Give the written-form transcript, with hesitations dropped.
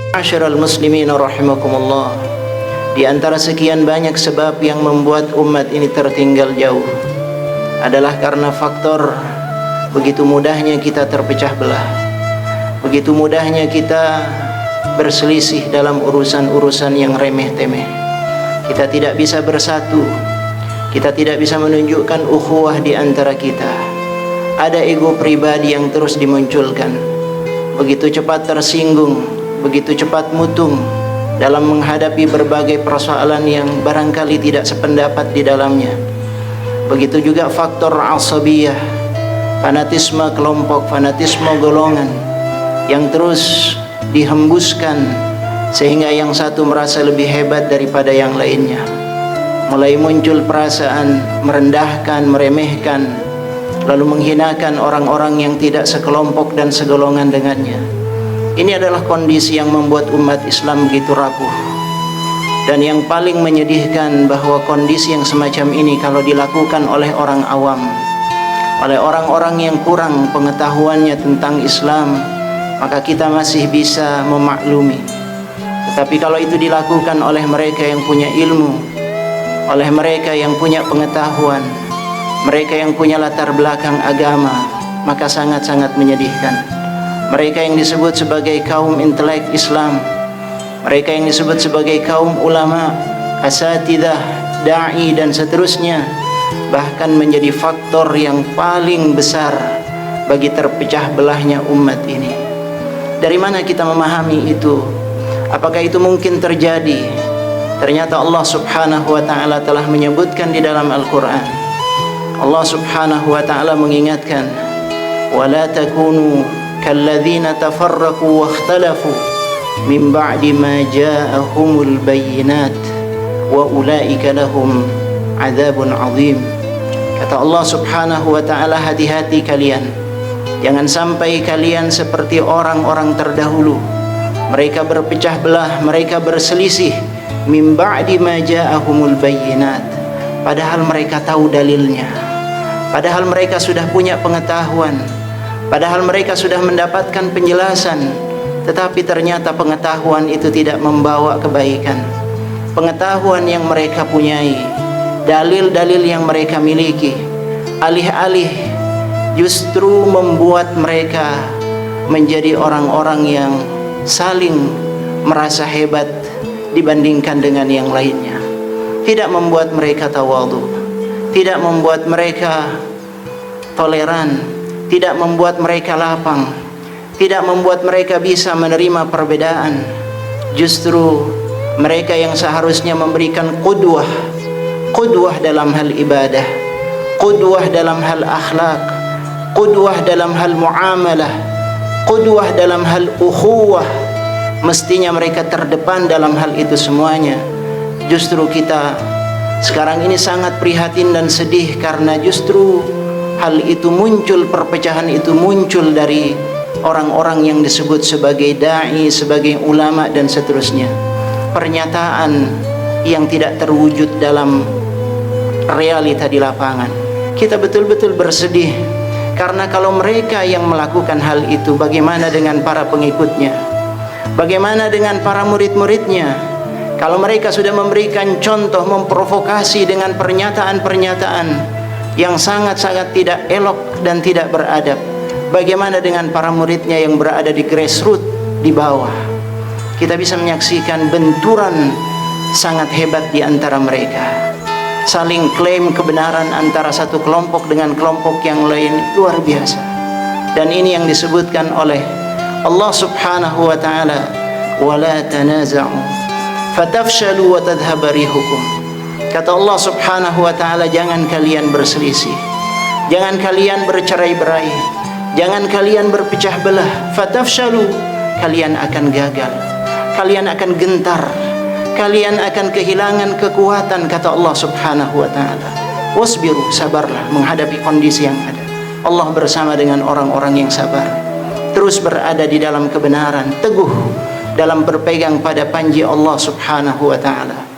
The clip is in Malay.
Ma'asyiral muslimin rahimakumullah, di antara sekian banyak sebab yang membuat umat ini tertinggal jauh adalah karena faktor begitu mudahnya kita terpecah belah, begitu mudahnya kita berselisih dalam urusan-urusan yang remeh-temeh. Kita tidak bisa bersatu, kita tidak bisa menunjukkan ukhuwah di antara kita. Ada ego pribadi yang terus dimunculkan, begitu cepat tersinggung, begitu cepat mutung dalam menghadapi berbagai persoalan yang barangkali tidak sependapat di dalamnya. Begitu juga faktor asabiyah, fanatisme kelompok, fanatisme golongan yang terus dihembuskan sehingga yang satu merasa lebih hebat daripada yang lainnya. Mulai muncul perasaan merendahkan, meremehkan, lalu menghinakan orang-orang yang tidak sekelompok dan segolongan dengannya. Ini adalah kondisi yang membuat umat Islam begitu rapuh. Dan yang paling menyedihkan bahwa kondisi yang semacam ini kalau dilakukan oleh orang awam, oleh orang-orang yang kurang pengetahuannya tentang Islam, maka kita masih bisa memaklumi. Tetapi kalau itu dilakukan oleh mereka yang punya ilmu, oleh mereka yang punya pengetahuan, mereka yang punya latar belakang agama, maka sangat-sangat menyedihkan. Mereka yang disebut sebagai kaum intelek Islam, mereka yang disebut sebagai kaum ulama, asatidzah, da'i dan seterusnya, bahkan menjadi faktor yang paling besar bagi terpecah belahnya umat ini. Dari mana kita memahami itu? Apakah itu mungkin terjadi? Ternyata Allah subhanahu wa ta'ala telah menyebutkan di dalam Al-Quran. Allah subhanahu wa ta'ala mengingatkan, وَلَا تَكُونُوا كَالَّذِينَ تَفَرَّقُوا وَاخْتَلَفُوا مِنْ بَعْدِ مَا جَاءَهُمُ الْبَيِّنَاتِ وَأُولَئِكَ لَهُمْ عَذَابٌ عَظِيمٌ. Kata Allah subhanahu wa ta'ala, hati-hati kalian, jangan sampai kalian seperti orang-orang terdahulu. Mereka berpecah belah, mereka berselisih, min ba'di ma ja'ahumul bayyinat, padahal mereka tahu dalilnya, padahal mereka sudah punya pengetahuan, padahal mereka sudah mendapatkan penjelasan, tetapi ternyata pengetahuan itu tidak membawa kebaikan. Pengetahuan yang mereka punyai, dalil-dalil yang mereka miliki, alih-alih justru membuat mereka menjadi orang-orang yang saling merasa hebat dibandingkan dengan yang lainnya. Tidak membuat mereka tawadhu, tidak membuat mereka toleran, tidak membuat mereka lapang, tidak membuat mereka bisa menerima perbedaan. Justru mereka yang seharusnya memberikan qudwah, qudwah dalam hal ibadah, qudwah dalam hal akhlak, qudwah dalam hal muamalah, qudwah dalam hal ukhuwah, mestinya mereka terdepan dalam hal itu semuanya. Justru kita sekarang ini sangat prihatin dan sedih karena justru hal itu muncul, perpecahan itu muncul dari orang-orang yang disebut sebagai da'i, sebagai ulama dan seterusnya. Pernyataan yang tidak terwujud dalam realita di lapangan. Kita betul-betul bersedih karena kalau mereka yang melakukan hal itu, bagaimana dengan para pengikutnya? Bagaimana dengan para murid-muridnya? Kalau mereka sudah memberikan contoh, memprovokasi dengan pernyataan-pernyataan yang sangat-sangat tidak elok dan tidak beradab, bagaimana dengan para muridnya yang berada di grassroots, di bawah? Kita bisa menyaksikan benturan sangat hebat di antara mereka. Saling klaim kebenaran antara satu kelompok dengan kelompok yang lain, luar biasa. Dan ini yang disebutkan oleh Allah subhanahu wa ta'ala, وَلَا تَنَازَعُوا فَتَفْشَلُوا وَتَذْهَبَ رِيحُكُمْ. Kata Allah subhanahu wa ta'ala, jangan kalian berselisih, jangan kalian bercerai-berai, jangan kalian berpecah belah. فَتَفْشَلُوا, kalian akan gagal, kalian akan gentar, kalian akan kehilangan kekuatan. Kata Allah subhanahu wa ta'ala, wasbiru, sabarlah menghadapi kondisi yang ada. Allah bersama dengan orang-orang yang sabar, terus berada di dalam kebenaran, teguh dalam berpegang pada panji Allah subhanahu wa ta'ala.